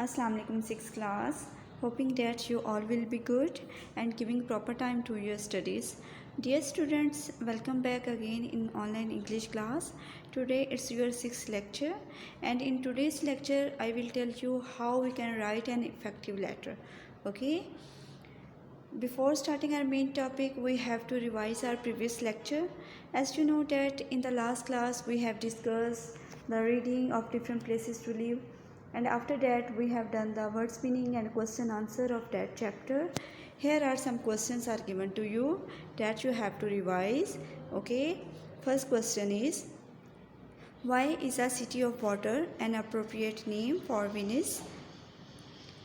Assalamu alaikum 6th class. Hoping that you all will be good and giving proper time to your studies. Dear students, welcome back again in online English class. Today it's your 6th lecture, and in today's lecture I will tell you how we can write an effective letter. Okay? Before starting our main topic, we have to revise our previous lecture. As you know that in the last class we have discussed the reading of different places to live, and after that we have done the words meaning and question answer of that chapter. Here are some questions are given to you that you have to revise. Okay, first question is, why is a city of water an appropriate name for Venice?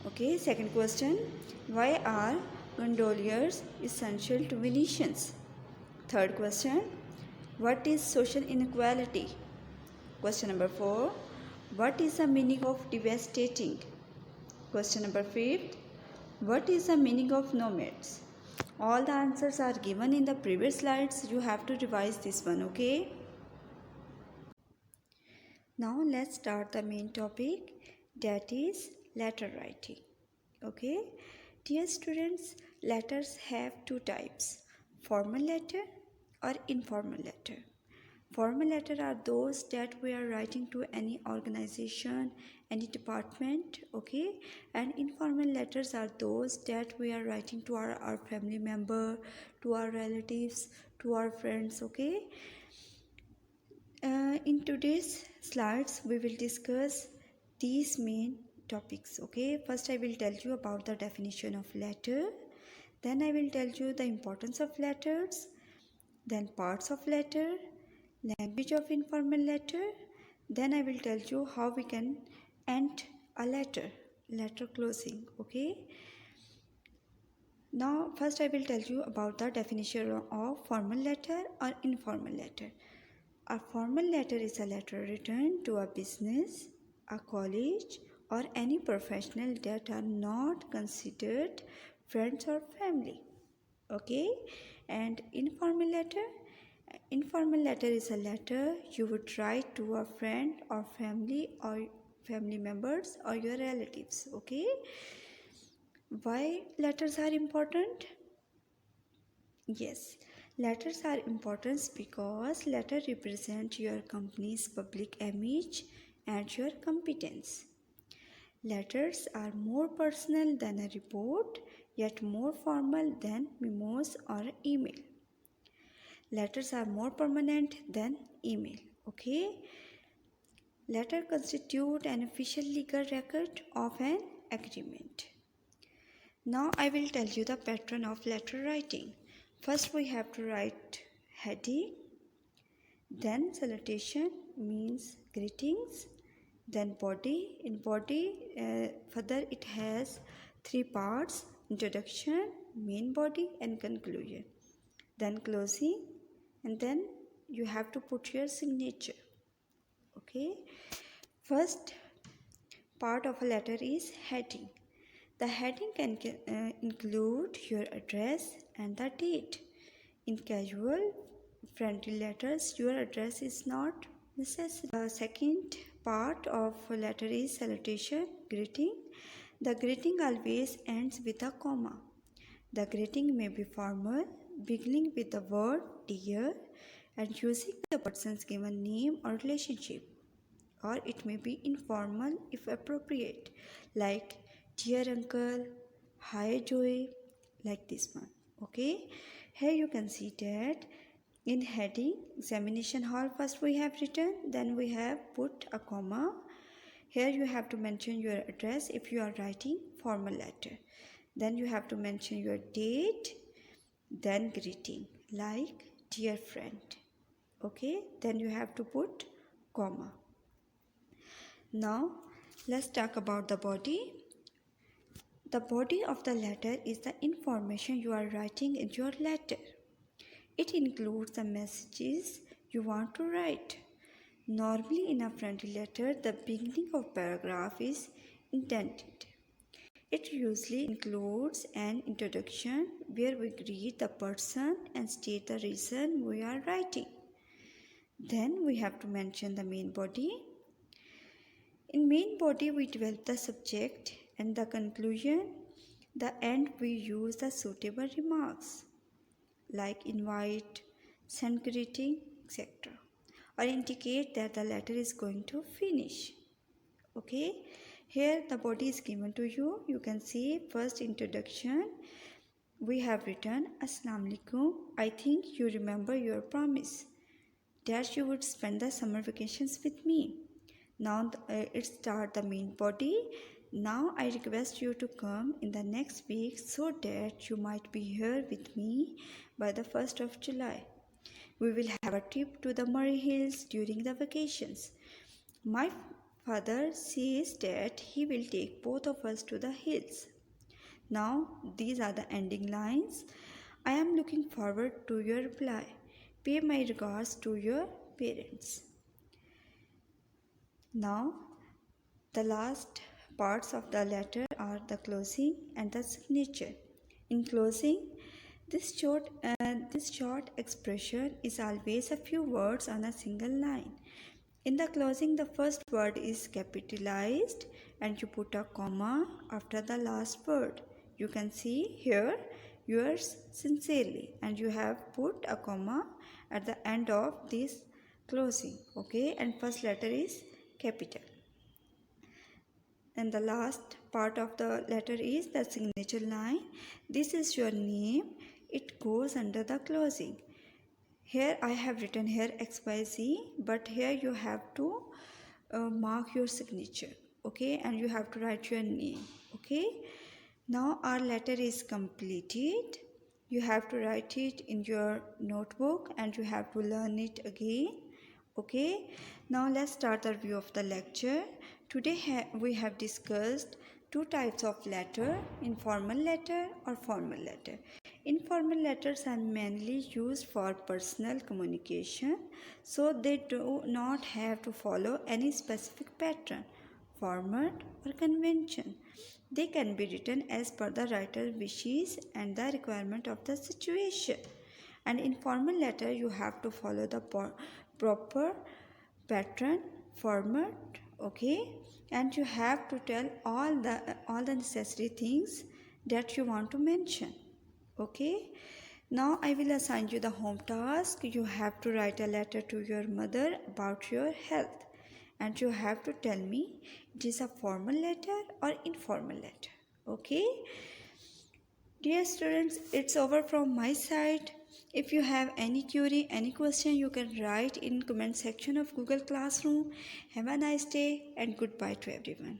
Okay, second question, why are gondoliers essential to Venetians? Third question, what is social inequality? Question number 4, what is the meaning of devastating? Question number 5, what is the meaning of nomads? All the answers are given in the previous slides. You have to revise this one, okay? Now let's start the main topic, that is letter writing. Okay, dear students, letters have two types, formal letter or informal letter. Formal letter are those that we are writing to any organization, any department, okay, and informal letters are those that we are writing to our family member, to our relatives, to our friends, okay. In today's slides we will discuss these main topics. Okay, first I will tell you about the definition of letter, then I will tell you the importance of letters, then parts of letter, language of informal letter, then I will tell you how we can end a letter closing. Okay, now first I will tell you about the definition of formal letter or informal letter. A formal letter is a letter written to a business, a college, or any professional that are not considered friends or family. Okay? And informal letter is a letter you would write to a friend or family members or your relatives. Okay? Why letters are important? Yes, letters are important because letters represent your company's public image and your competence. Letters are more personal than a report, yet more formal than memos or email. Letters are more permanent than email. Okay? Letter constitute an official legal record of an agreement. Now I will tell you the pattern of letter writing. First we have to write heading, then salutation means greetings, then body. In body, further it has three parts, introduction, main body and conclusion. Then closing, and then you have to put your signature. Okay. First part of a letter is heading. The heading can include your address and the date. In casual, friendly letters, your address is not necessary. The second part of a letter is salutation, greeting. The greeting always ends with a comma. The greeting may be formal, beginning with the word dear and using the person's given name or relationship. Or it may be informal if appropriate, like dear uncle, hi Joey, like this one. Okay, here you can see that in heading examination hall, first we have written, then we have put a comma. Here you have to mention your address if you are writing formal letter, then you have to mention your date, then greeting like dear friend. Okay, then you have to put comma. Now let's talk about the body. The body of the letter is the information you are writing in your letter. It includes the messages you want to write. Normally in a friendly letter, the beginning of paragraph is indented. It usually includes an introduction where we greet the person and state the reason we are writing. Then we have to mention the main body. In main body we develop the subject, and the conclusion, the end we use the suitable remarks like invite, send greeting, etc., or indicate that the letter is going to finish. Okay, here the body is given to you. You can see first introduction. We have written Assalamu alaikum. I think you remember your promise that you would spend the summer vacations with me. Now it start the main body. Now I request you to come in the next week so that you might be here with me by the 1st of July. We will have a trip to the Murray Hills during the vacations. My father says that he will take both of us to the hills. Now these are the ending lines. I am looking forward to your reply. Pay my regards to your parents. Now the last parts of the letter are the closing and the signature. In closing, this short expression is always a few words on a single line. In the closing, the first word is capitalized and you put a comma after the last word. You can see here yours sincerely, and you have put a comma at the end of this closing. Okay, and first letter is capital. And the last part of the letter is the signature line. This is your name. It goes under the closing. Here I have written here XYZ, but here you have to mark your signature. Okay, and you have to write your name. Okay, now our letter is completed. You have to write it in your notebook and you have to learn it again. Okay, now let's start the review of the lecture. Today we have discussed two types of letter: informal letter or formal letter. Informal letters are mainly used for personal communication, so they do not have to follow any specific pattern, format or convention. They can be written as per the writer's wishes and the requirement of the situation. And in formal letter you have to follow the proper pattern, format, okay, and you have to tell all the necessary things that you want to mention. Okay, now I will assign you the home task. You have to write a letter to your mother about your health, and you have to tell me it is a formal letter or informal letter. Okay, dear students, it's over from my side. If you have any query, any question, you can write in comment section of Google Classroom. Have a nice day and goodbye to everyone.